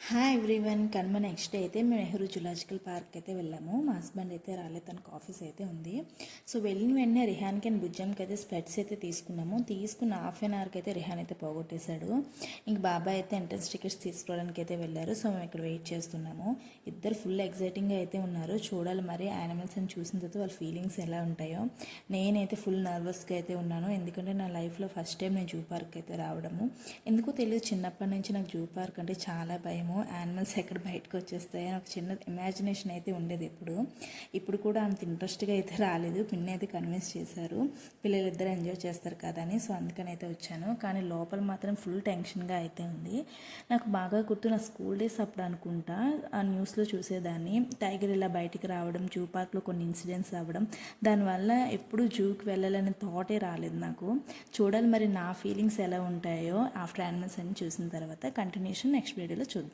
Hi everyone. Kanuma next day అయితే మేము Nehru zoological park అయితే వెళ్ళాము. మా హస్బెండ్ అయితే రాలేదు, తనకు ఆఫీస్ అయితే ఉంది. సో వెళ్ళిన వెంటనే రిహాన్కి అండ్ బుజ్జంకి అయితే స్పెట్స్ అయితే తీసుకున్నాము. తీసుకున్న హాఫ్ అన్ అవర్కి అయితే రిహాన్ అయితే పోగొట్టేశాడు. ఇంక బాబాయ్ అయితే ఎంట్రన్స్ టికెట్స్ తీసుకోవడానికి అయితే వెళ్ళారు. సో మేము ఇక్కడ వెయిట్ చేస్తున్నాము. ఇద్దరు ఫుల్ ఎగ్జైటింగ్గా అయితే ఉన్నారు. చూడాలి మరి యానిమల్స్ అని చూసిన తర్వాత వాళ్ళ ఫీలింగ్స్ ఎలా ఉంటాయో. నేనైతే ఫుల్ నర్వస్గా అయితే ఉన్నాను, ఎందుకంటే నా లైఫ్లో ఫస్ట్ టైం నేను జూ పార్క్ అయితే రావడము. ఎందుకో తెలియదు, చిన్నప్పటి నుంచి నాకు జూ పార్క్ అంటే చాలా భయము. యానిమల్స్ ఎక్కడ బయటకు వచ్చేస్తాయని ఒక చిన్న ఇమాజినేషన్ అయితే ఉండేది. ఇప్పుడు కూడా అంత ఇంట్రెస్ట్గా అయితే రాలేదు. పిన్ని అయితే కన్విన్స్ చేశారు, పిల్లలిద్దరు ఎంజాయ్ చేస్తారు కదా అని. సో అందుకని అయితే వచ్చాను. కానీ లోపల మాత్రం ఫుల్ టెన్షన్గా అయితే ఉంది. నాకు బాగా గుర్తు, నా స్కూల్ డేస్ అప్పుడు అనుకుంటా ఆ న్యూస్లో చూసేదాన్ని, టైగర్ ఇలా బయటికి రావడం, జూ పార్క్లో కొన్ని ఇన్సిడెంట్స్ అవ్వడం. దానివల్ల ఎప్పుడు జూకి వెళ్ళాలనే థాటే రాలేదు నాకు. చూడాలి మరి నా ఫీలింగ్స్ ఎలా ఉంటాయో ఆఫ్టర్ యానిమల్స్ అని చూసిన తర్వాత. కంటిన్యూషన్ నెక్స్ట్ వీడియోలో చూద్దాం.